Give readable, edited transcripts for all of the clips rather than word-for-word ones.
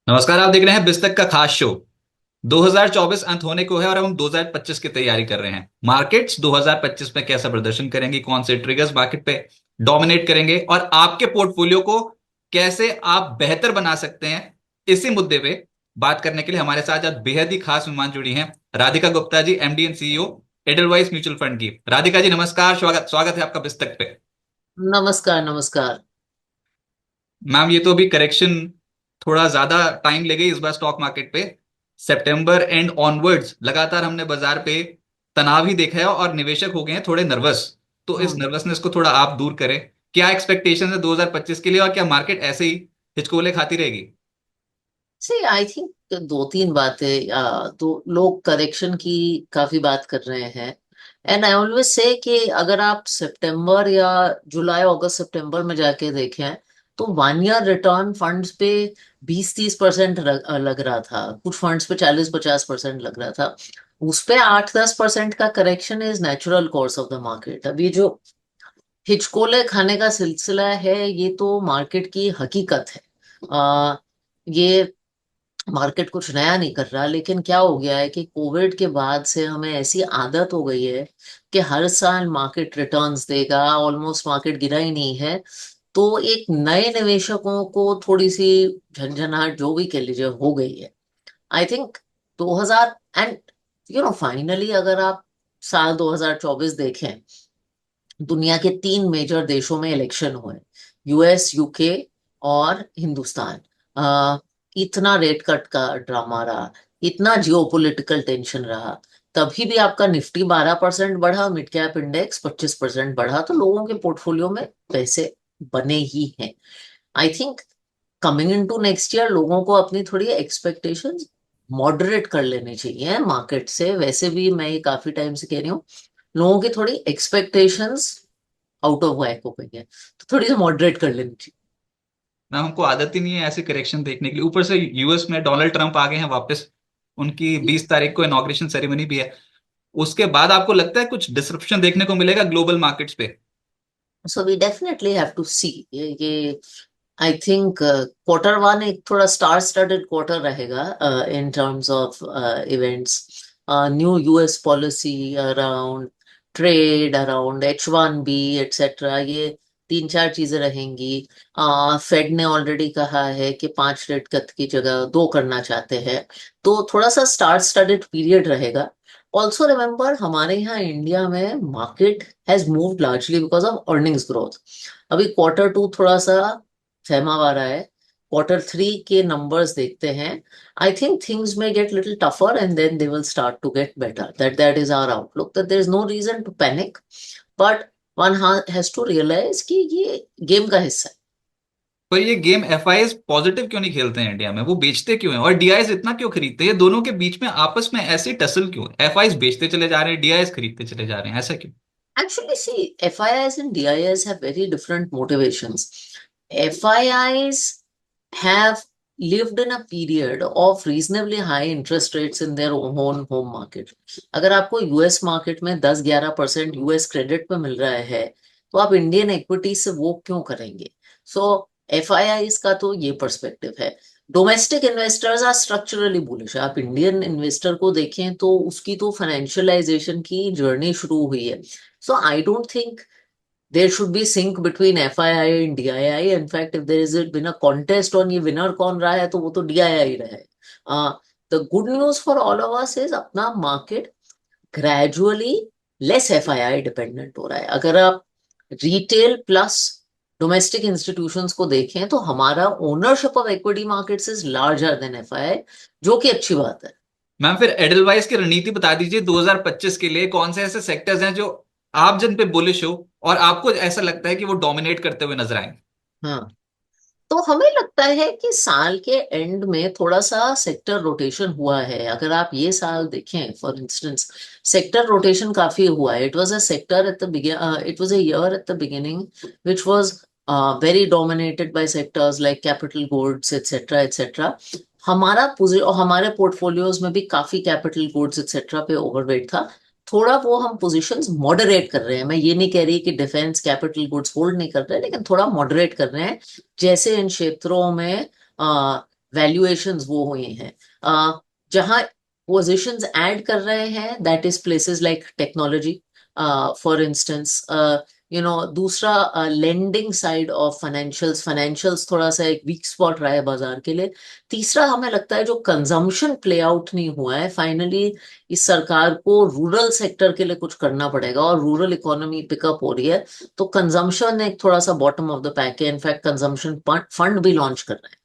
नमस्कार। आप देख रहे हैं बिस्तक का खास शो। 2024 अंत होने को है और हम 2025 की तैयारी कर रहे हैं। मार्केट्स 2025 में कैसा प्रदर्शन करेंगी, कौन से ट्रिगर्स मार्केट पे डोमिनेट करेंगे और आपके पोर्टफोलियो को कैसे आप बेहतर बना सकते हैं, इसी मुद्दे पे बात करने के लिए हमारे साथ आज बेहद ही खास मेहमान जुड़ी हैं। Radhika Gupta ji, MD and CEO, Edelweiss mutual fund की। राधिका जी नमस्कार, स्वागत स्वागत है आपका बिस्तक पे। नमस्कार नमस्कार। मैम, ये तो अभी करेक्शन थोड़ा ज्यादा टाइम ले गई इस बार स्टॉक मार्केट पे। सितंबर एंड ऑनवर्ड्स लगातार हमने बाजार पे तनाव ही देखा है और निवेशक हो गए हैं थोड़े नर्वस। तो इस हम्म। नर्वसनेस को थोड़ा आप दूर करें। क्या एक्सपेक्टेशन है 2025 के लिए और क्या मार्केट ऐसे ही हिचकोले खाती रहेगी? सी आई थिंक दो तीन बातें तो लोग करेक्शन की काफी बात कर रहे हैं। एंड आई ऑलवेज से कि अगर आप सितंबर या जुलाई अगस्त सितंबर में जाके देखें तो 1 ईयर रिटर्न फंड्स पे 20-30% लग रहा था, कुछ फंड्स पे 40-50% लग रहा था। उस पे 8-10% का correction is natural course of the market. अब ये जो हिचकोले खाने का सिलसिला है ये तो मार्केट की हकीकत है। ये मार्केट कुछ नया नहीं कर रहा, लेकिन क्या हो गया है कि कोविड के बाद से हमें ऐसी आदत हो गई है कि हर साल मार्केट रिटर्न्स देगा, ऑलमोस्ट मार्केट गिरा ही नहीं है। तो एक नए निवेशकों को थोड़ी सी झंझनाहट जो भी कह लीजिए हो गई है। आई थिंक 2000 एंड फाइनली अगर आप साल 2024 देखें, दुनिया के 3 मेजर देशों में इलेक्शन हुए, यूएस, यूके और हिंदुस्तान। इतना रेट कट का ड्रामा रहा, इतना जियोपॉलिटिकल टेंशन रहा, तभी भी आपका निफ्टी 12% बढ़ा, मिड कैप इंडेक्स 25% बढ़ा, तो लोगों के पोर्टफोलियो में पैसे बने ही हैं। I think coming into next year लोगों को अपनी थोड़ी एक्सपेक्टेशंस मॉडरेट कर लेनी चाहिए मार्केट से। वैसे भी मैं ये काफी टाइम से कह रही हूँ, लोगों की थोड़ी एक्सपेक्टेशंस आउट ऑफ वैक हो गई है, तो थोड़ी सी मॉडरेट कर लेनी चाहिए। मैम, हमको आदत ही नहीं है ऐसे करेक्शन देखने के लिए। ऊपर से यूएस में डोनाल्ड ट्रंप आ गए हैं वापस। उनकी 20 तारीख को इनॉग्रेशन सेरेमनी भी है। उसके बाद आपको लगता है कुछ डिसरप्शन देखने को मिलेगा ग्लोबल मार्केट्स पे? So we definitely have to see ये आई थिंक Q1 एक थोड़ा स्टार स्टडेड क्वार्टर रहेगा in terms of events. New US policy around trade, around H1B etcetera, ये 3-4 चीजें रहेंगी। फेड ने ऑलरेडी कहा है कि 5 रेट कट की जगह 2 करना चाहते हैं। तो थोड़ा सा स्टार स्टडेड पीरियड रहेगा। ऑल्सो रिमेम्बर, हमारे यहाँ इंडिया में market has moved largely because of earnings growth. अभी Q2 थोड़ा सा सहमा आ रहा है, Q3 के नंबर्स देखते हैं। I think things may get little tougher and then they will start to get better. That is our outlook, that there is no reason to panic, but one has to realise कि ये game का हिस्सा है। पर ये game FIS positive क्यों नहीं खेलते हैं इंडिया में? वो बेचते क्यों हैं और डीआईएस इतना क्यों खरीदते हैं? ये दोनों के बीच में आपस में ऐसी टसल क्यों? एफआईएस बेचते चले जा रहे हैं, डीआईएस खरीदते चले जा रहे हैं, ऐसा क्यों? Actually, see, FIIs and DIIs have very different motivations. FIIs have lived in a period of reasonably high interest rates in their own home market. अगर आपको यूएस मार्केट में 10-11% यूएस क्रेडिट पे मिल रहा है, तो आप इंडियन इक्विटी से वो क्यों करेंगे? सो FIIs का तो ये पर्सपेक्टिव है। Domestic investors are structurally bullish. आप इंडियन इन्वेस्टर को देखें तो उसकी तो फाइनेंशियलाइजेशन की जर्नी शुरू हुई है। So I don't think there should be sync between FII and DII. In fact, if there is been a contest on ये winner कौन रहा है, तो वो तो DII ही रहा है। The good news for all of us is अपना market gradually less FII dependent हो रहा है। अगर आप retail plus domestic institutions को देखें तो हमारा ownership of equity markets is larger than FII, जो कि अच्छी बात है। मैम, फिर एडलवाइस की रणनीति बता दीजिए 2025 के लिए। कौन से ऐसे सेक्टर्स हैं जो आप जिन पे बुलिश हो और आपको ऐसा लगता है कि वो डोमिनेट करते हुए नजर आएंगे? हाँ, तो हमें लगता है कि साल के एंड में थोड़ा सा सेक्टर रोटेशन हुआ है। अगर आप ये साल देखें फॉर इंस्टेंस, सेक्टर रोटेशन काफी हुआ है। It was a sector at the it was a year at the beginning which was very dominated by sectors like capital goods etcetera etcetera. हमारे पोर्टफोलियोज में भी काफी कैपिटल गुड्स एटसेट्रा पे overweight था। थोड़ा वो हम पोजीशंस मॉडरेट कर रहे हैं। मैं ये नहीं कह रही कि डिफेंस कैपिटल गुड्स होल्ड नहीं कर रहे हैं, लेकिन थोड़ा मॉडरेट कर रहे हैं। जैसे इन क्षेत्रों में वैल्यूएशंस वो हुए हैं। जहां पोजीशंस ऐड कर रहे हैं, that is places like technology, for instance. दूसरा, लेंडिंग साइड ऑफ फाइनेंशियल्स थोड़ा सा एक वीक स्पॉट रहा है बाजार के लिए। तीसरा, हमें लगता है जो कंजम्पशन प्ले आउट नहीं हुआ है फाइनली, इस सरकार को रूरल सेक्टर के लिए कुछ करना पड़ेगा, और रूरल इकोनॉमी पिकअप हो रही है, तो कंजम्पशन एक थोड़ा सा बॉटम ऑफ द पैक है। इनफैक्ट कंजम्पशन फंड भी लॉन्च कर रहे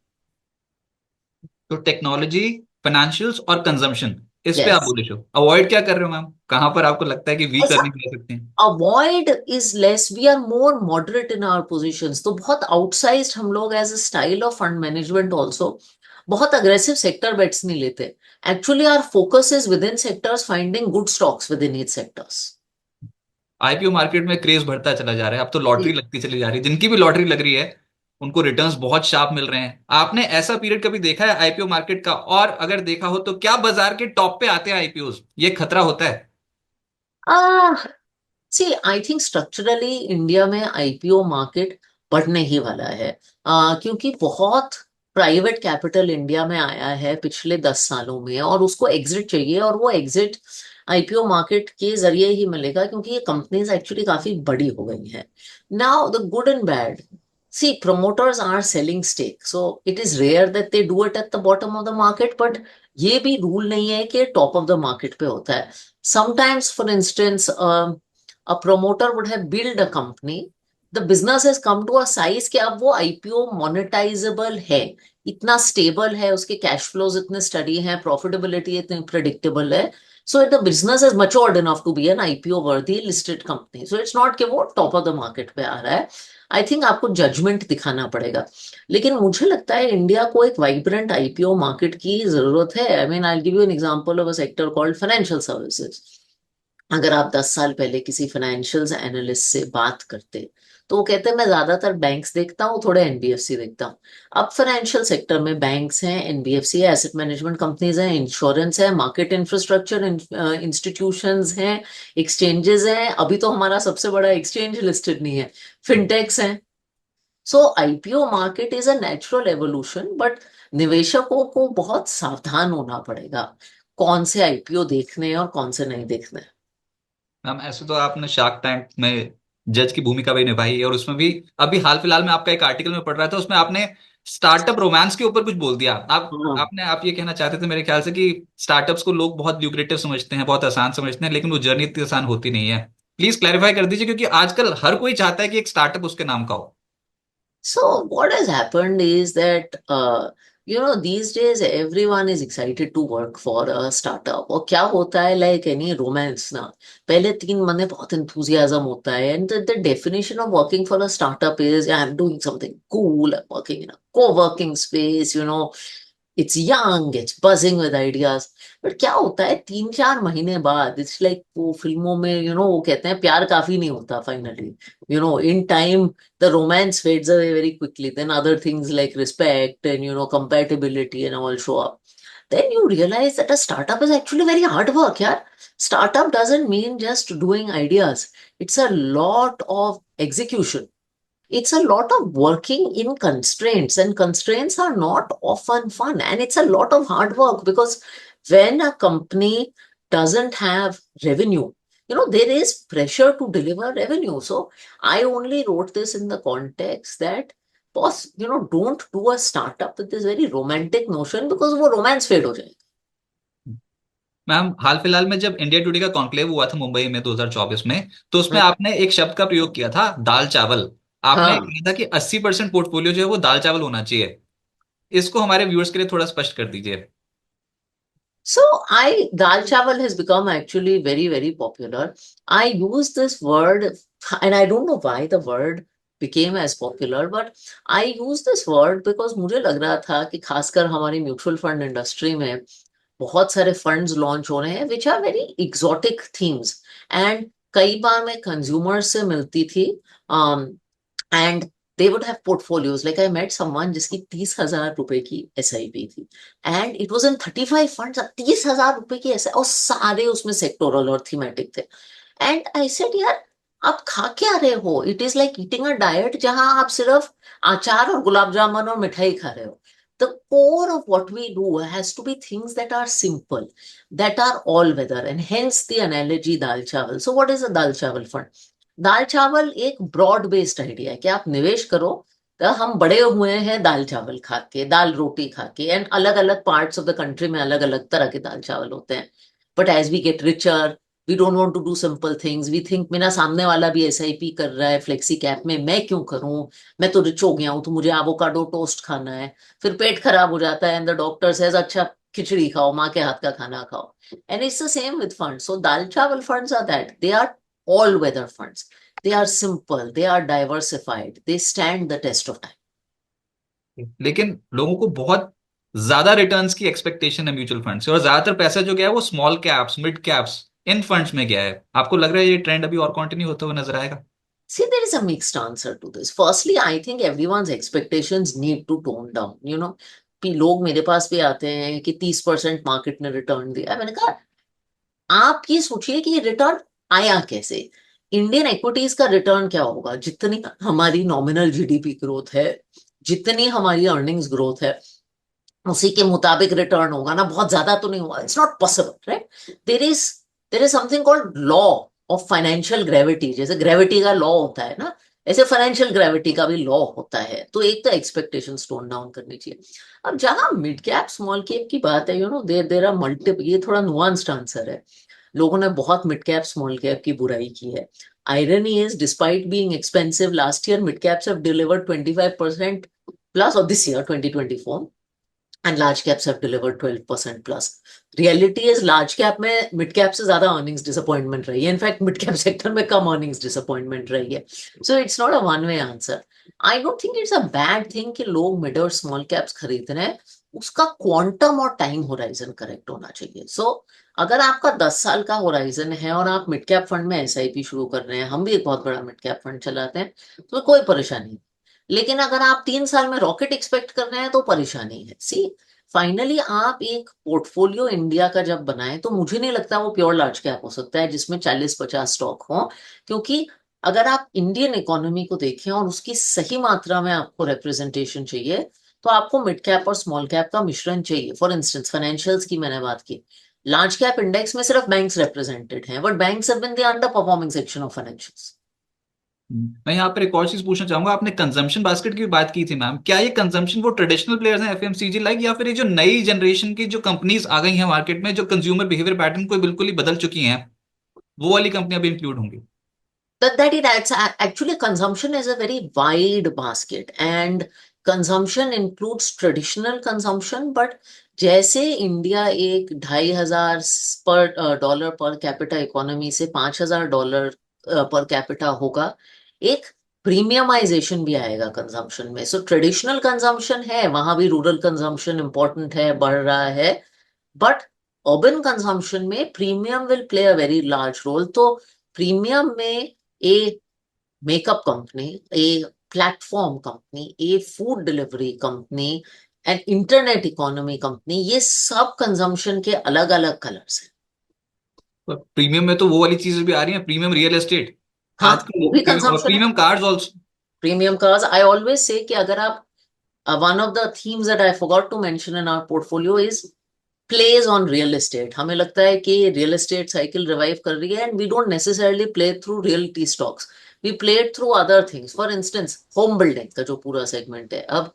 तो टेक्नोलॉजी, फाइनेंशियल्स और कंजम्पशन, इस हैं। पे आप यस। बुलिश हो। अवॉइड क्या कर रहे हो मैम, कहां पर आपको लगता है कि वीक ऐसा, अर्निंग ले सकते हैं? Avoid is less, we are more moderate in our positions. तो बहुत आउटसाइज्ड हम लोग as a style of fund management also बहुत अग्रेसिव सेक्टर बेट्स नहीं लेते। Actually our focus is within sectors, finding good stocks within each sectors. IPO market में craze बढ़ता चला जा रहा है, अब तो लॉटरी लगती चली जा रही है, जिनकी भी लॉटरी लग रही है उनको रिटर्न्स बहुत शार्प मिल रहे हैं। आपने ऐसा पीरियड कभी देखा है आईपीओ मार्केट का? और अगर देखा हो तो क्या बाजार के टॉप पे आते हैं आईपीओ, ये खतरा होता है? सी, आई थिंक स्ट्रक्चरली इंडिया में आईपीओ मार्केट बढ़ने ही वाला है। क्योंकि बहुत प्राइवेट कैपिटल इंडिया में आया है पिछले 10 सालों में, और उसको एग्जिट चाहिए, और वो एग्जिट आईपीओ मार्केट के जरिए ही मिलेगा, क्योंकि ये कंपनीज एक्चुअली काफी बड़ी हो गई हैं। Now the good and bad, see, promoters are selling stake, so it is rare that they do it at the bottom of the market, but ये भी रूल नहीं है कि टॉप ऑफ द मार्केट पे होता है। Sometimes, for instance, a promoter would have built a company, the business has come to a size कि अब वो आईपीओ मोनेटाइजेबल है, इतना स्टेबल है, उसके कैश फ्लोज इतने स्टडी हैं, प्रॉफिटेबिलिटी इतनी प्रिडिक्टेबल है, so the business is matured enough to be an IPO worthy listed company. So it's not कि वो टॉप ऑफ द मार्केट पे आ रहा है। आई थिंक आपको जजमेंट दिखाना पड़ेगा। लेकिन मुझे लगता है इंडिया को एक वाइब्रेंट आईपीओ मार्केट की जरूरत है। I mean, I give you an example of a sector called financial services. अगर आप 10 साल पहले किसी फाइनेंशियल एनालिस्ट से बात करते, तो वो कहते हैं मैं ज्यादातर बैंक्स देखता हूँ, थोड़े एनबीएफसी देखता हूँ। अब फाइनेंशियल सेक्टर में बैंक्स हैं, एनबीएफसी है, एसेट मैनेजमेंट कंपनीज हैं, इंश्योरेंस है, मार्केट इंफ्रास्ट्रक्चर इंस्टीट्यूशंस हैं, एक्सचेंजेस हैं। अभी तो हमारा सबसे बड़ा एक्सचेंज लिस्टेड नहीं है, फिनटेक्स हैं। So IPO market is a natural evolution, but निवेशकों को बहुत सावधान होना पड़ेगा कौन से आईपीओ देखने हैं और कौन से नहीं देखने हैं। मैम ऐसे तो आपने शार्क टैंक में जज की भूमिका भी निभाई है, और उसमें भी अभी हाल फिलहाल में आपका एक आर्टिकल में पढ़ रहा था, उसमें आपने स्टार्टअप रोमांस के ऊपर कुछ बोल दिया। हाँ। आप ये कहना चाहते थे मेरे ख्याल से कि स्टार्टअप्स को लोग बहुत ल्यूक्रेटिव समझते हैं, बहुत आसान समझते हैं, लेकिन वो जर्नी इतनी आसान होती नहीं है। प्लीज क्लैरिफाई कर दीजिए, क्योंकि आजकल हर कोई चाहता है कि एक स्टार्टअप उसके नाम का हो। So what has happened is that these days everyone is excited to work for a startup. और क्या होता है, like any romance ना, पहले 3 महीने बहुत enthusiasm होता है, and the definition of working for a startup is I'm doing something cool, I'm working in a co-working space, it's young, it's buzzing with ideas. But क्या होता है 3-4 महीने बाद, इट्स लाइक वो फिल्मों में वो कहते हैं प्यार काफी नहीं होता finally. In time the romance fades away very quickly. Then other things like respect and compatibility and all show up. Then you realize that a startup is actually very hard work. Yeah, startup doesn't mean just doing ideas. It's a lot of execution. It's a lot of working in constraints, and constraints are not often fun. And it's a lot of hard work, because when a company doesn't have revenue, there is pressure to deliver revenue. So I only wrote this in the context that, boss, don't do a startup with this very romantic notion, because वो romance fade हो जाएगा। Ma'am हाल फिलहाल में जब India today का conclave हुआ था मुंबई में 2024 में, तो उसमें हम्म। आपने एक शब्द का प्रयोग किया था, दाल चावल। आपने हाँ। कहा था कि 80% पोर्टफोलियो जो है वो दाल चावल होना चाहिए। इसको हमारे व्यूअर्स के लिए थोड़ा स्पष्ट कर दीजिए। So dal chawal has become actually very, very popular. I use this word, and I don't know why the word became as popular, but I use this word because मुझे लग रहा था कि खासकर हमारी म्यूचुअल फंड इंडस्ट्री में बहुत सारे फंड्स लॉन्च हो रहे हैं which are very exotic themes, and कई बार मैं कंज्यूमर्स से मिलती थी, and they would have portfolios. Like I met someone जिसकी 30,000 रुपए की एसआईपी थी, and it was in 35 funds. 30,000 रुपए की एसआई, और सारे उसमें सेक्टोरल और थीमेटिक थे। एंड आई सेड, यार आप खा क्या रहे हो? It is like eating a diet जहां आप सिर्फ अचार और गुलाब जामुन और मिठाई खा रहे हो। the core of what we do has to be things that are simple, that are all weather, and hence the analogy dal chawal. So what is a dal chawal fund? दाल चावल एक ब्रॉड बेस्ड आइडिया है कि आप निवेश करो। तो हम बड़े हुए हैं दाल चावल खा के, दाल रोटी खा के, एंड अलग अलग पार्ट्स ऑफ द कंट्री में अलग अलग तरह के दाल चावल होते हैं। But as we get richer, we don't want to do simple things, we think मेरा सामने वाला भी एसआईपी कर रहा है फ्लेक्सी कैप में, मैं क्यों करूं, मैं तो रिच हो गया हूं तो मुझे एवोकाडो टोस्ट खाना है। फिर पेट खराब हो जाता है एंड द डॉक्टर सेज अच्छा खिचड़ी खाओ, माँ के हाथ का खाना खाओ। And it's the same with fund. So dal chawal funds are that, they are all weather funds. They are simple, they are diversified, they stand the test of time. लेकिन लोगों को बहुत ज्यादा रिटर्न्स की एक्सपेक्टेशन है म्यूचुअल फंड से, और ज्यादातर पैसा जो गया है वो स्मॉल कैप्स, मिड कैप्स, इन फंड्स में गया है। आपको लग रहा है ये ट्रेंड अभी और कंटिन्यू होता हुआ नजर आएगा? See, there is a mixed answer to this. Firstly, I think everyone's expectations need to tone down. You know, कि लोग मेरे पास भी आते हैं कि 30% मार्केट ने रिटर्न दिया। मैंने कहा आप ये सोचिए कि रिटर्न आया कैसे। इंडियन इक्विटीज का रिटर्न क्या होगा, जितनी हमारी नॉमिनल जीडीपी ग्रोथ है, जितनी हमारी अर्निंग्स ग्रोथ है, उसी के मुताबिक रिटर्न होगा ना। बहुत ज्यादा तो नहीं होगा, it's not possible, right. There is something called law of financial gravity. जैसे ग्रेविटी का लॉ होता है ना, ऐसे फाइनेंशियल ग्रेविटी का भी लॉ होता है। तो एक तो एक्सपेक्टेशन टोन डाउन करनी चाहिए। अब जहां मिड कैप स्मॉल कैप की बात है, देर आर मल्टीपल, ये थोड़ा नुआंस्ड आंसर है। लोगों ने बहुत मिड कैप स्मॉल कैप की बुराई की है। Irony is, despite being expensive last year, mid caps have delivered 25% plus, or this year 2024, and large caps have delivered 12% plus. Reality is large cap में mid cap से ज्यादा earnings disappointment रही है। In fact mid cap sector में कम earnings disappointment रही है। So it's not a one way answer. I don't think it's a bad thing कि लोग mid और small caps खरीद रहे हैं। उसका क्वांटम और टाइम होराइजन करेक्ट होना चाहिए। अगर आपका 10 साल का होराइजन है और आप मिड कैप फंड में एसआईपी शुरू कर रहे हैं, हम भी एक बहुत बड़ा मिड कैप फंड चलाते हैं, तो कोई परेशानी नहीं। लेकिन अगर आप 3 साल में रॉकेट एक्सपेक्ट कर रहे हैं तो परेशानी है। सी, फाइनली आप एक पोर्टफोलियो इंडिया का जब बनाए, तो मुझे नहीं लगता वो प्योर लार्ज कैप हो सकता है जिसमें 40-50 स्टॉक हो। क्योंकि अगर आप इंडियन इकोनॉमी को देखें और उसकी सही मात्रा में आपको रिप्रेजेंटेशन चाहिए, तो आपको मिड कैप और स्मॉल कैप का मिश्रण चाहिए। फॉर इंस्टेंस फाइनेंशियल्स की मैंने बात की, लार्ज कैप इंडेक्स में सिर्फ बैंक्स रिप्रेजेंटेड हैं, but banks have been the underperforming section of financials. मैं यहाँ पर एक और चीज पूछना चाहूंगा। आपने कंजम्पशन बास्केट की भी बात की थी मैम, क्या ये कंजम्पशन वो ट्रेडिशनल प्लेयर्स हैं एफएमसीजी लाइक, या फिर ये जो नई जनरेशन की जो कंपनीज आ गई हैं मार्केट में, जो कंज्यूमर बिहेवियर पैटर्न को बिल्कुल ही बदल चुकी हैं, वो वाली कंपनियां भी इंक्लूड होंगी? That it adds, actually consumption is a very wide basket, and consumption includes traditional consumption, but जैसे इंडिया एक 2,500 पर डॉलर पर कैपिटा इकोनॉमी से $5,000 पर कैपिटा होगा, एक प्रीमियमाइजेशन भी आएगा कंजम्पशन में। सो ट्रेडिशनल कंजम्पशन है, वहां भी रूरल कंजम्पशन इंपॉर्टेंट है, बढ़ रहा है, बट अर्बन कंजम्पशन में premium will play a very large role. तो प्रीमियम में a makeup company, a platform company, a food delivery company, an internet economy company, ये सब कंजम्पशन के अलग अलग कलर्स हैं। प्रीमियम में तो वो वाली चीजें भी आ रही हैं, प्रीमियम रियल एस्टेट हाँ, वो भी आजकल, और कंजम्पशन है। Premium cards also. Premium cars, I always say कि अगर आप, one of the themes that I forgot to mention in our portfolio is plays on real estate. हमें लगता है कि रियल एस्टेट साइकिल रिवाइव कर रही है, and we don't necessarily play through reality stocks, we play through other things. For instance home building का जो पूरा सेगमेंट है, अब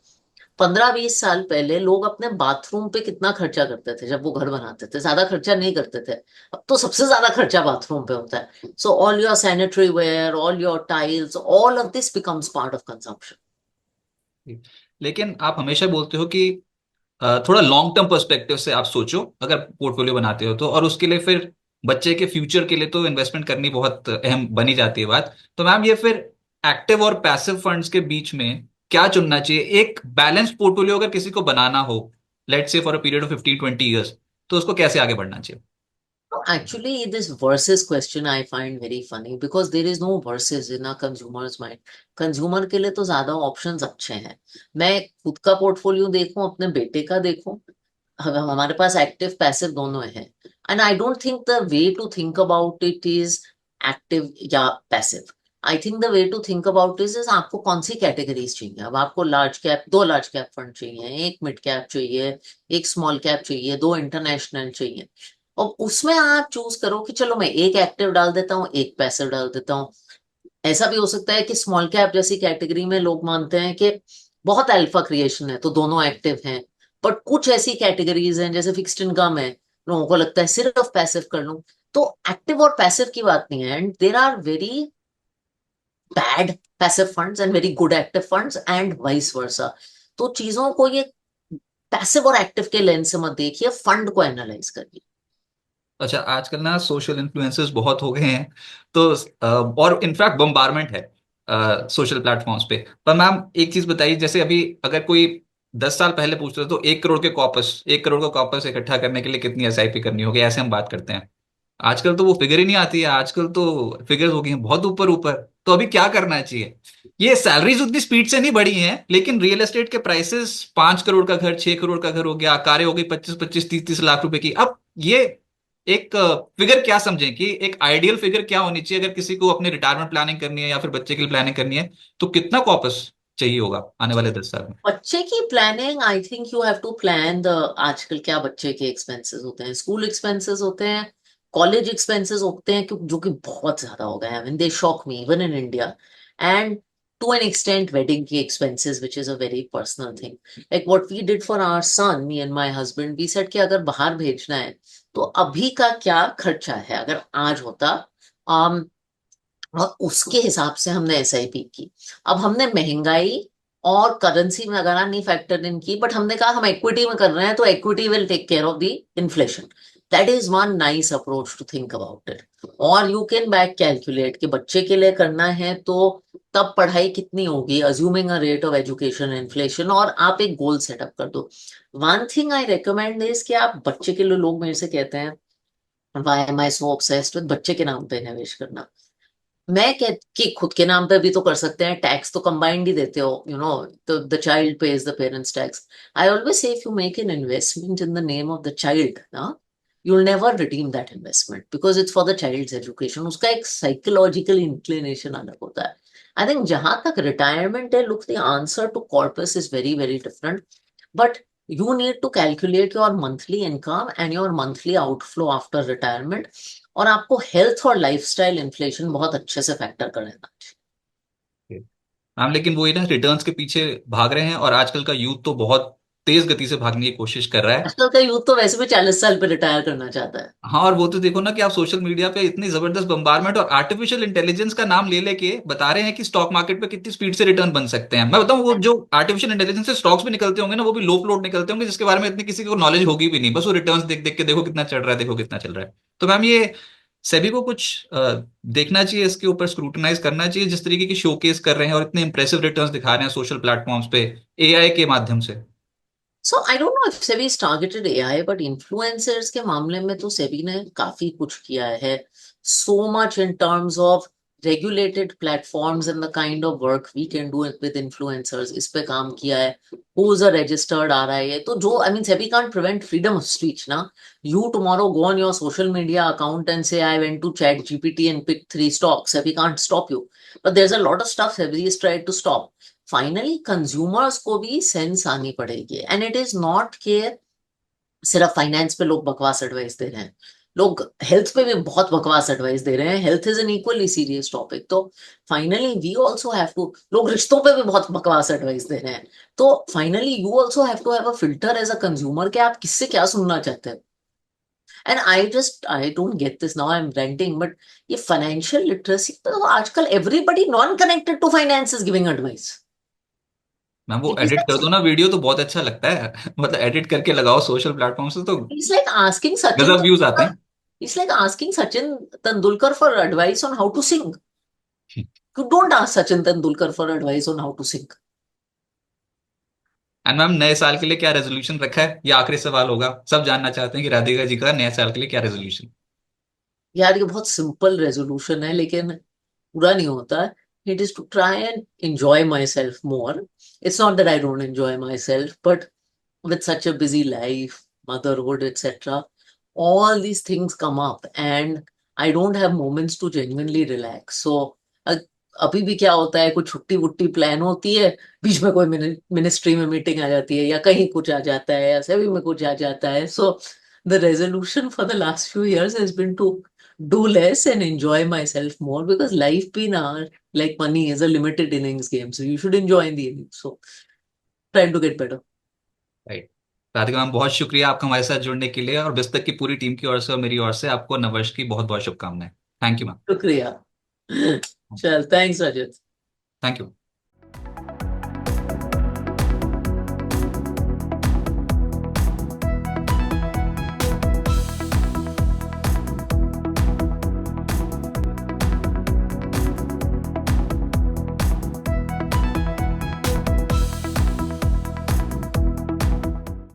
15-20 साल पहले लोग अपने बाथरूम पे कितना खर्चा करते थे जब वो घर बनाते थे, ज्यादा खर्चा नहीं करते थे। अब तो सबसे ज्यादा खर्चा बाथरूम पे होता है। So all your sanitary ware, all your tiles, all of this becomes part of consumption. लेकिन आप हमेशा बोलते हो कि थोड़ा लॉन्ग टर्म पर्सपेक्टिव से आप सोचो अगर पोर्टफोलियो बनाते हो तो, और उसके लिए फिर बच्चे के फ्यूचर के लिए तो इन्वेस्टमेंट करनी बहुत अहम बनी जाती है बात। तो मैम ये फिर एक्टिव और पैसिव फंड्स के बीच में क्या चुनना चाहिए? एक बैलेंस पोर्टफोलियो अगर किसी को बनाना हो, let's say for a period of 15-20 years, तो उसको कैसे आगे बढ़ना चाहिए? No, actually, this versus question I find very funny because there is no versus in a consumer's mind. Consumer के लिए तो ज्यादा ऑप्शंस अच्छे हैं। मैं खुद का पोर्टफोलियो देखूं, अपने बेटे का देखूं, हमारे पास एक्टिव पैसिव दोनों हैं। And I don't think the way to think about it is active या passive. I think the way to think about this is आपको कौन सी कैटेगरीज चाहिए। अब आपको लार्ज कैप, दो लार्ज कैप फंड चाहिए, एक मिड कैप चाहिए, एक स्मॉल कैप चाहिए, दो इंटरनेशनल चाहिए, और उसमें आप चूज करो कि चलो मैं एक एक्टिव डाल देता हूँ, एक पैसिव डाल देता हूँ। ऐसा भी हो सकता है कि स्मॉल कैप जैसी कैटेगरी में लोग मानते हैं कि बहुत अल्फा क्रिएशन है तो दोनों एक्टिव हैं, बट कुछ ऐसी कैटेगरीज हैं जैसे फिक्स्ड इनकम है, लोगों को लगता है सिर्फ पैसिव कर लूं। तो एक्टिव और पैसिव की बात नहीं है, and there are very bad passive funds and very good active funds and vice versa. तो चीजों को ये पैसिव और एक्टिव के लेंस से मत देखिए, फंड को एनालाइज करिए। अच्छा, आजकल ना सोशल इन्फ्लुएंसर्स बहुत हो गए हैं, तो और इनफैक्ट बम्बारमेंट है सोशल प्लेटफॉर्म्स पे। पर मैम एक चीज बताइए, जैसे अभी अगर कोई 10 साल पहले पूछता था तो 1 करोड़ का कॉपस इकट्ठा करने के लिए कितनी एसआईपी करनी होगी, ऐसे हम बात करते हैं। आजकल तो वो फिगर ही नहीं आती है, आजकल तो फिगर्स हो गई हैं बहुत ऊपर ऊपर। तो अभी क्या करना चाहिए? ये सैलरीज उतनी स्पीड से नहीं बढ़ी हैं, लेकिन रियल एस्टेट के प्राइसेस, 5 करोड़ का घर, 6 करोड़ का घर हो गया, कारें हो गई 25-25, 30-30 लाख रुपए की। अब ये एक फिगर क्या समझें कि एक आइडियल फिगर क्या होनी चाहिए अगर किसी को अपने रिटायरमेंट प्लानिंग करनी है या फिर बच्चे के लिए प्लानिंग करनी है, तो कितना कॉपस चाहिए होगा आने वाले 10 साल में? बच्चे की planning, I think you have to plan the, आजकल क्या बच्चे के एक्सपेंसेस होते हैं, स्कूल एक्सपेंसेस होते हैं, कॉलेज एक्सपेंसेस होते हैं, जो कि बहुत ज्यादा हो गए हैं। I mean they shock me even in India, and to an extent wedding की expenses which is a very personal thing. Like what we did for our son, me and my husband, we said कि अगर बाहर भेजना है तो अभी का क्या खर्चा है अगर आज होता, और उसके हिसाब से हमने एसआईपी की। अब हमने महंगाई और करेंसी में अगर नहीं फैक्टर इन की, बट हमने कहा हम इक्विटी में कर रहे हैं तो equity will take care of the inflation. That is one nice approach to think about it. और यू कैन बैक कैलकुलेट कि बच्चे के लिए करना है तो तब पढ़ाई कितनी होगी, assuming a rate of education inflation, और आप एक गोल सेटअप कर दो। One thing I recommend is कि आप बच्चे के लिए, लोग मेरे से कहते हैं why am I so obsessed with बच्चे के नाम पे निवेश करना। मैं कह कि खुद के नाम पे भी तो कर सकते हैं, टैक्स तो कंबाइंड ही देते हो, यू नो, तो the child pays the parents tax. I always say if you make an investment in the name of the child ना, you will never redeem that investment because it's for the child's education. उसका एक psychological inclination अलग होता है। I think जहां तक retirement है, look the answer to corpus is very very different, but you need to calculate your monthly income and your monthly outflow after retirement, और आपको हेल्थ और लाइफस्टाइल इन्फ्लेशन बहुत अच्छे से फैक्टर कर लेना चाहिए। मैम लेकिन वही ना, रिटर्न्स के पीछे भाग रहे हैं और आजकल का यूथ तो बहुत तेज गति से भागने की कोशिश कर रहा है। आजकल का यूथ तो वैसे भी 40 साल पे रिटायर करना चाहता है। हाँ, और वो तो देखो ना कि आप सोशल मीडिया पे इतनी जबरदस्त बम्बारमेंट और आर्टिफिशियल इंटेलिजेंस का नाम ले लेके बता रहे हैं कि स्टॉक मार्केट पे कितनी स्पीड से रिटर्न बन सकते हैं। मैं बताऊं, वो जो आर्टिफिशियल इंटेलिजेंस से स्टॉक्स भी निकलते होंगे ना, वो भी लो फ्लोट निकलते होंगे, जिसके बारे में इतनी किसी को नॉलेज होगी भी नहीं, बस वो रिटर्न्स देख देख के देखो कितना चढ़ रहा है, देखो कितना चल रहा है। तो मैम ये सेबी को कुछ देखना चाहिए, इसके ऊपर स्क्रूटनाइज करना चाहिए, जिस तरीके की शोकेस कर रहे हैं और इतने इंप्रेसिव रिटर्न्स दिखा रहे हैं सोशल प्लेटफॉर्म्स पे एआई के माध्यम से। So I don't know if SEBI targeted AI, but influencers के मामले में तो सेबी ने काफी कुछ किया है। So much in terms of regulated platforms and the kind of work we can do with influencers, इस पे काम किया है। who's a registered RIA, तो जो, I mean SEBI can't prevent freedom of speech ना। You tomorrow go on your social media account and say I went to chat GPT and picked 3 stocks, SEBI can't stop you, but there's a lot of stuff SEBI is tried to stop। Finally consumers को भी sense आनी पड़ेगी, and it is not के सिर्फ finance पे लोग बकवास advice दे रहे हैं, लोग हेल्थ पे भी बहुत बकवास एडवाइस दे रहे हैं। Health is an equally serious topic, तो finally we also have to, लोग रिश्तों पे भी बहुत बकवास एडवाइस दे रहे हैं, तो finally you also have to have a filter as a consumer कि आप किससे क्या सुनना चाहते हैं। And I don't get this, now I am ranting, but ये फाइनेंशियल लिटरेसी तो आजकल everybody non connected to finance is giving advice. Ma'am वो इट इज एडिट कर दो ना वीडियो तो बहुत अच्छा लगता है मतलब एडिट करके लगाओ सोशल प्लेटफॉर्म से तो It's like asking Sachin गजब व्यूज आते Tendulkar. हैं। It's like asking Sachin Tendulkar for advice on how to sing. You don't ask Sachin Tendulkar for advice on how to sing. And ma'am नए साल के लिए क्या रेजोल्यूशन रखा है? ये आखिरी सवाल होगा, सब जानना चाहते हैं कि राधिका जी का नए साल के लिए क्या रेजोल्यूशन। यार ये बहुत सिंपल रेजोल्यूशन है लेकिन पूरा नहीं होता। It is to try and enjoy myself more. It's not that I don't enjoy myself, but with such a busy life, motherhood, etc., all these things come up and I don't have moments to genuinely relax. So अभी भी क्या होता है, कुछ छुट्टी वुट्टी plan होती है, बीच में कोई मिनिस्ट्री में मीटिंग आ जाती है, या कहीं कुछ आ जाता है, या सेवी में कुछ आ जाता है। So the resolution for the last few years has been to do less and enjoy myself more, because life भी ना, like money is a limited innings game, so you should enjoy in the innings, so trying to get better. Right. Radhika ma'am, बहुत शुक्रिया आपका हमारे साथ जुड़ने के लिए, और बिस्तक की पूरी टीम की ओर से और मेरी ओर से आपको नववर्ष की बहुत बहुत शुभकामनाएं। Thank you ma'am. शुक्रिया। चल, थैंक्स रजत। Thank you.